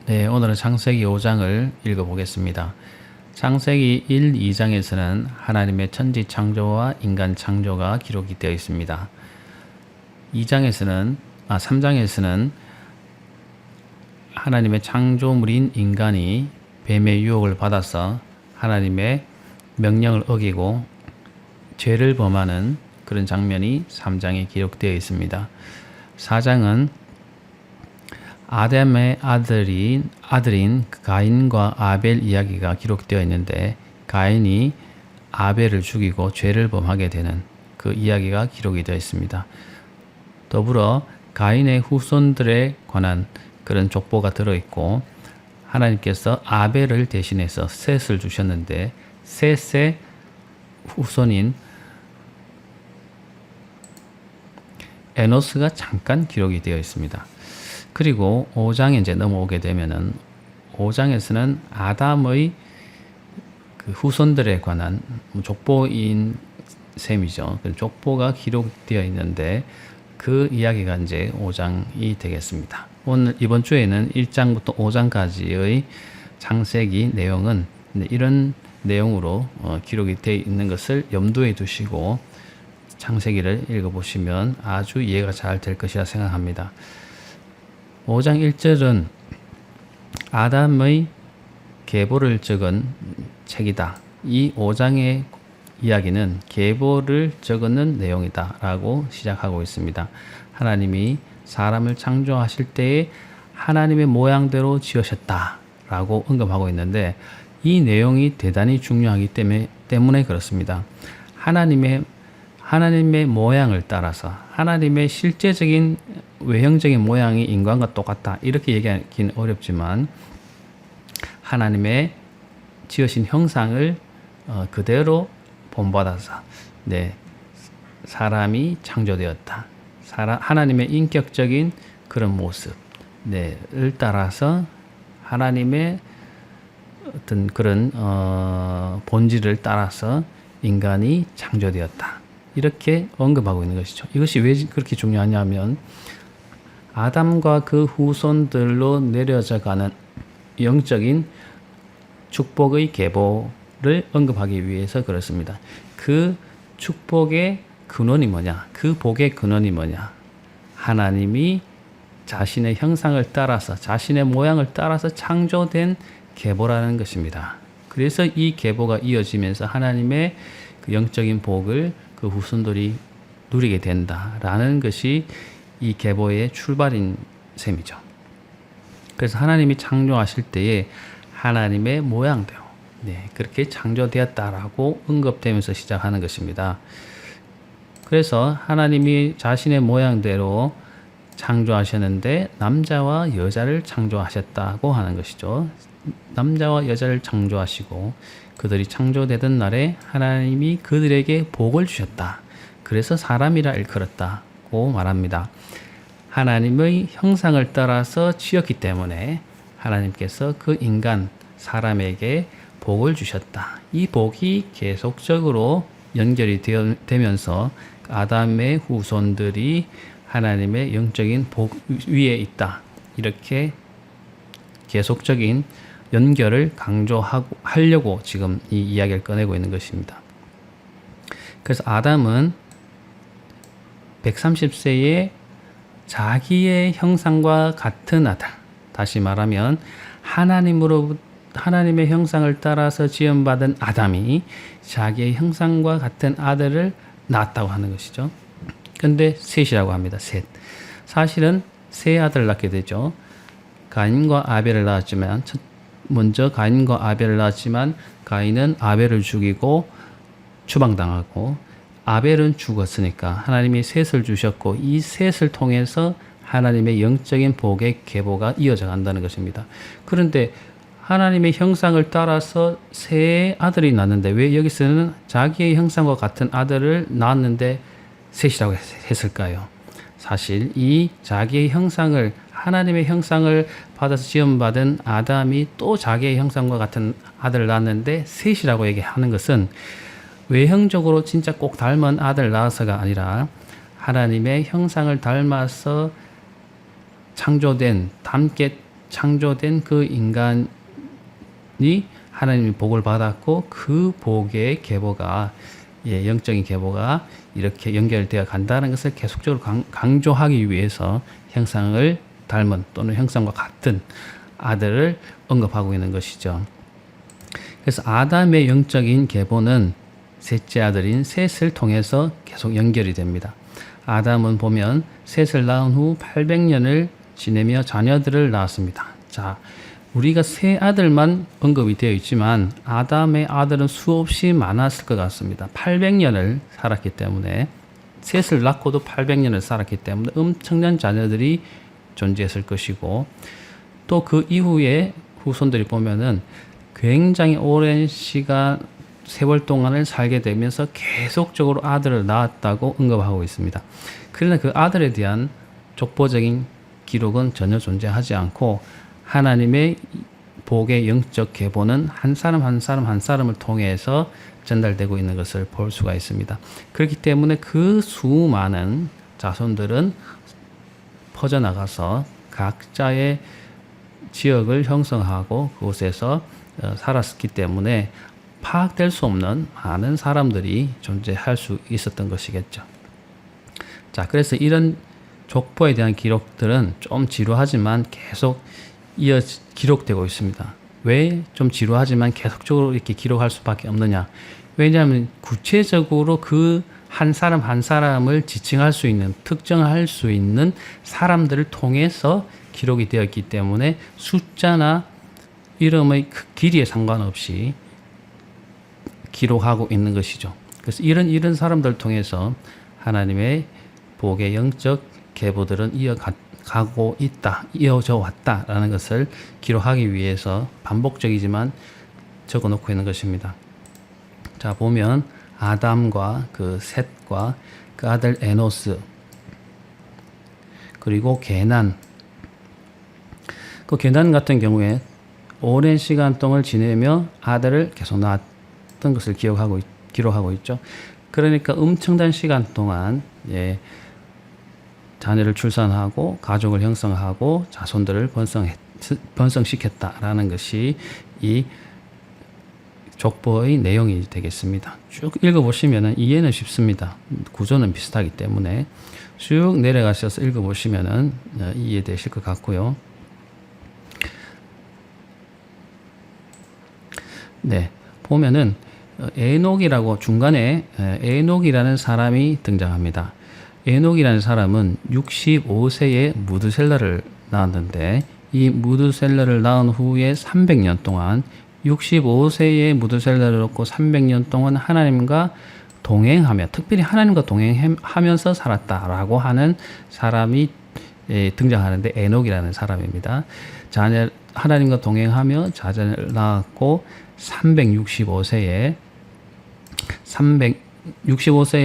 네, 오늘은 창세기 5장을 읽어보겠습니다. 창세기 1, 2장에서는 하나님의 천지 창조와 인간 창조가 기록이 되어 있습니다. 3장에서는 하나님의 창조물인 인간이 뱀의 유혹을 받아서 하나님의 명령을 어기고 죄를 범하는 그런 장면이 3장에 기록되어 있습니다. 4장은 아담의 아들인 가인과 아벨 이야기가 기록되어 있는데 가인이 아벨을 죽이고 죄를 범하게 되는 그 이야기가 기록이 되어 있습니다. 더불어 가인의 후손들에 관한 그런 족보가 들어있고 하나님께서 아벨을 대신해서 셋을 주셨는데 셋의 후손인 에노스가 잠깐 기록이 되어 있습니다. 그리고 5장에 이제 넘어오게 되면은 5장에서는 아담의 그 후손들에 관한 족보인 셈이죠. 그 족보가 기록되어 있는데 그 이야기가 이제 5장이 되겠습니다. 이번 주에는 1장부터 5장까지의 창세기 내용은 이런 내용으로 기록이 되어 있는 것을 염두에 두시고 창세기를 읽어보시면 아주 이해가 잘 될 것이라 생각합니다. 5장 1절은 아담의 계보를 적은 책이다. 이 5장의 이야기는 계보를 적는 내용이다 라고 시작하고 있습니다. 하나님이 사람을 창조하실 때에 하나님의 모양대로 지으셨다 라고 언급하고 있는데 이 내용이 대단히 중요하기 때문에 그렇습니다. 하나님의 모양을 따라서 하나님의 실제적인 외형적인 모양이 인간과 똑같다 이렇게 얘기하기는 어렵지만 하나님의 지으신 형상을 그대로 본받아서 사람이 창조되었다. 하나님의 인격적인 그런 모습을 따라서 하나님의 어떤 그런 본질을 따라서 인간이 창조되었다. 이렇게 언급하고 있는 것이죠. 이것이 왜 그렇게 중요하냐면 아담과 그 후손들로 내려져가는 영적인 축복의 계보를 언급하기 위해서 그렇습니다. 그 축복의 근원이 뭐냐? 그 복의 근원이 뭐냐? 하나님이 자신의 형상을 따라서 자신의 모양을 따라서 창조된 계보라는 것입니다. 그래서 이 계보가 이어지면서 하나님의 그 영적인 복을 그 후손들이 누리게 된다라는 것이 이 계보의 출발인 셈이죠. 그래서 하나님이 창조하실 때에 하나님의 모양대로 그렇게 창조되었다라고 언급되면서 시작하는 것입니다. 그래서 하나님이 자신의 모양대로 창조하셨는데 남자와 여자를 창조하셨다고 하는 것이죠. 남자와 여자를 창조하시고 그들이 창조되던 날에 하나님이 그들에게 복을 주셨다. 그래서 사람이라 일컬었다고 말합니다. 하나님의 형상을 따라서 지었기 때문에 하나님께서 그 인간 사람에게 복을 주셨다. 이 복이 계속적으로 연결이 되면서 아담의 후손들이 하나님의 영적인 복 위에 있다. 이렇게 계속적인 연결을 강조하려고 지금 이 이야기를 꺼내고 있는 것입니다. 그래서 아담은 130세에 자기의 형상과 같은 아들, 다시 말하면 하나님의 형상을 따라서 지음받은 아담이 자기의 형상과 같은 아들을 낳았다고 하는 것이죠. 근데 셋이라고 합니다. 셋. 사실은 세 아들을 낳게 되죠. 가인과 아벨을 낳았지만 먼저 가인과 아벨을 낳았지만 가인은 아벨을 죽이고 추방당하고 아벨은 죽었으니까 하나님이 셋을 주셨고 이 셋을 통해서 하나님의 영적인 복의 계보가 이어져 간다는 것입니다. 그런데 하나님의 형상을 따라서 세 아들이 낳는데 왜 여기서는 자기의 형상과 같은 아들을 낳았는데 셋이라고 했을까요? 사실 이 자기의 형상을 하나님의 형상을 받아서 지음받은 아담이 또 자기의 형상과 같은 아들을 낳았는데 셋이라고 얘기하는 것은 외형적으로 진짜 꼭 닮은 아들 낳아서가 아니라 하나님의 형상을 닮아서 창조된 닮게 창조된 그 인간이 하나님의 복을 받았고 그 복의 계보가 영적인 계보가 이렇게 연결되어 간다는 것을 계속적으로 강조하기 위해서 형상을 닮은 또는 형상과 같은 아들을 언급하고 있는 것이죠. 그래서 아담의 영적인 계보는 셋째 아들인 셋을 통해서 계속 연결이 됩니다. 아담은 보면 셋을 낳은 후 800년을 지내며 자녀들을 낳았습니다. 자, 우리가 세 아들만 언급이 되어 있지만 아담의 아들은 수없이 많았을 것 같습니다. 800년을 살았기 때문에 셋을 낳고도 800년을 살았기 때문에 엄청난 자녀들이 존재했을 것이고 또 그 이후에 후손들이 보면은 굉장히 오랜 시간 세월 동안을 살게 되면서 계속적으로 아들을 낳았다고 언급하고 있습니다. 그러나 그 아들에 대한 족보적인 기록은 전혀 존재하지 않고 하나님의 복의 영적 계보는 한 사람 한 사람 한 사람을 통해서 전달되고 있는 것을 볼 수가 있습니다. 그렇기 때문에 그 수많은 자손들은 퍼져나가서 각자의 지역을 형성하고 그곳에서 살았기 때문에 파악될 수 없는 많은 사람들이 존재할 수 있었던 것이겠죠. 자, 그래서 이런 족보에 대한 기록들은 좀 지루하지만 계속 기록되고 있습니다. 왜 좀 지루하지만 계속적으로 이렇게 기록할 수밖에 없느냐? 왜냐하면 구체적으로 그 한 사람 한 사람을 지칭할 수 있는, 특정할 수 있는 사람들을 통해서 기록이 되었기 때문에 숫자나 이름의 길이에 상관없이 기록하고 있는 것이죠. 그래서 이런 사람들을 통해서 하나님의 복의 영적 계보들은 이어가고 있다, 이어져 왔다라는 것을 기록하기 위해서 반복적이지만 적어 놓고 있는 것입니다. 자, 보면 아담과 그 셋과 그 아들 에노스 그리고 게난, 그 게난 같은 경우에 오랜 시간 동안 지내며 아들을 계속 낳았던 것을 기록하고 있죠. 그러니까 엄청난 시간 동안 자녀를 출산하고 가족을 형성하고 자손들을 번성시켰다라는 것이 이 족보의 내용이 되겠습니다. 쭉 읽어보시면 이해는 쉽습니다. 구조는 비슷하기 때문에 쭉 내려가셔서 읽어보시면 이해되실 것 같고요. 네, 보면은 에녹이라고 중간에 에녹이라는 사람이 등장합니다. 에녹이라는 사람은 65세에 무드셀라를 낳았는데 이 무드셀라를 낳은 후에 300년 동안 65세에 무드셀라를 낳고 300년 동안 하나님과 동행하며 특별히 하나님과 동행하면서 살았다라고 하는 사람이 등장하는데 에녹이라는 사람입니다. 하나님과 동행하며 자녀를 낳았고 365세에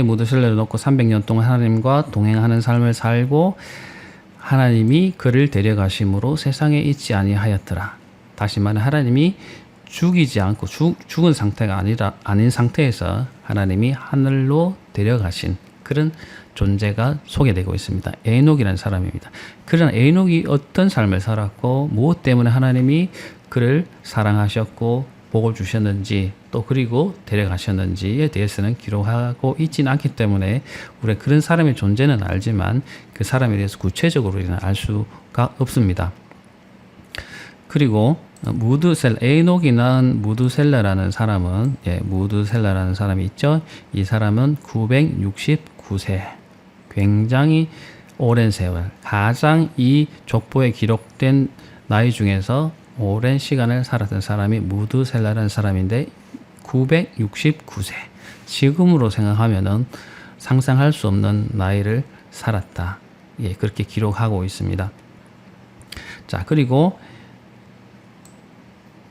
무드셀라를 놓고 300년 동안 하나님과 동행하는 삶을 살고 하나님이 그를 데려가심으로 세상에 있지 아니하였더라. 다시 말해 하나님이 죽이지 않고 죽은 상태가 아닌 상태에서 하나님이 하늘로 데려가신 그런 존재가 소개되고 있습니다. 에녹이라는 사람입니다. 그러나 에녹이 어떤 삶을 살았고 무엇 때문에 하나님이 그를 사랑하셨고 복을 주셨는지 또 그리고 데려가셨는지에 대해서는 기록하고 있지는 않기 때문에 우리가 그런 사람의 존재는 알지만 그 사람에 대해서 구체적으로는 알 수가 없습니다. 그리고 에녹이 낳은 무드셀라라는 사람은 무드셀라라는 사람이 있죠. 이 사람은 969세, 굉장히 오랜 세월, 가장 이 족보에 기록된 나이 중에서 오랜 시간을 살았던 사람이 무드셀라라는 사람인데 969세. 지금으로 생각하면은 상상할 수 없는 나이를 살았다. 그렇게 기록하고 있습니다. 자, 그리고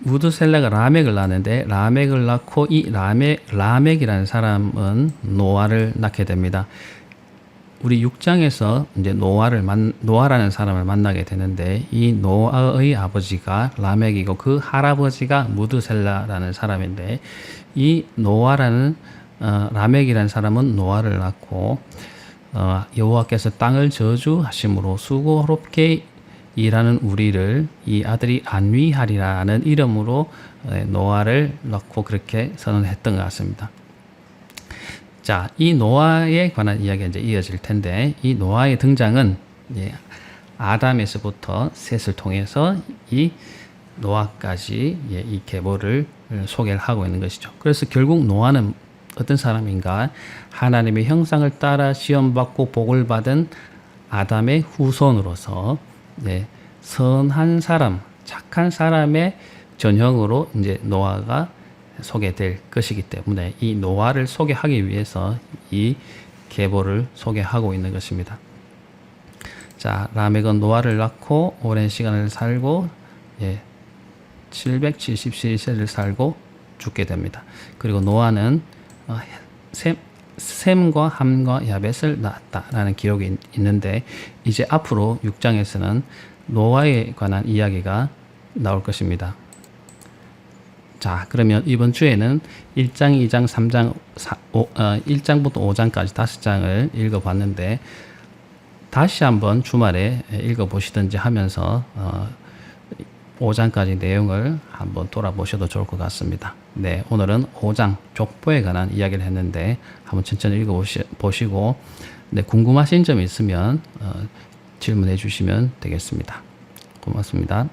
무드셀라가 라멕을 낳았는데 라멕을 낳고 이 라멕이라는 사람은 노아를 낳게 됩니다. 우리 6장에서 이제 노아라는 사람을 만나게 되는데 이 노아의 아버지가 라멕이고 그 할아버지가 무드셀라라는 사람인데 이 라멕이라는 사람은 노아를 낳고 여호와께서 땅을 저주하심으로 수고롭게 일하는 우리를 이 아들이 안위하리라는 이름으로 노아를 넣고 그렇게 선언했던 것 같습니다. 자, 이 노아에 관한 이야기가 이제 이어질 텐데, 이 노아의 등장은 아담에서부터 셋을 통해서 이 노아까지 이 계보를 소개를 하고 있는 것이죠. 그래서 결국 노아는 어떤 사람인가? 하나님의 형상을 따라 시험받고 복을 받은 아담의 후손으로서 선한 사람, 착한 사람의 전형으로 이제 노아가 소개될 것이기 때문에 이 노아를 소개하기 위해서 이 계보를 소개하고 있는 것입니다. 자, 라멕은 노아를 낳고 오랜 시간을 살고 777세를 살고 죽게 됩니다. 그리고 노아는 셈과 함과 야벳을 낳았다라는 기록이 있는데, 이제 앞으로 6장에서는 노아에 관한 이야기가 나올 것입니다. 자, 그러면 이번 주에는 1장, 2장, 3장, 1장부터 5장까지 5장을 읽어봤는데, 다시 한번 주말에 읽어보시든지 하면서 5장까지 내용을 한번 돌아보셔도 좋을 것 같습니다. 네, 오늘은 5장 족보에 관한 이야기를 했는데 한번 천천히 읽어보시고 궁금하신 점이 있으면 질문해 주시면 되겠습니다. 고맙습니다.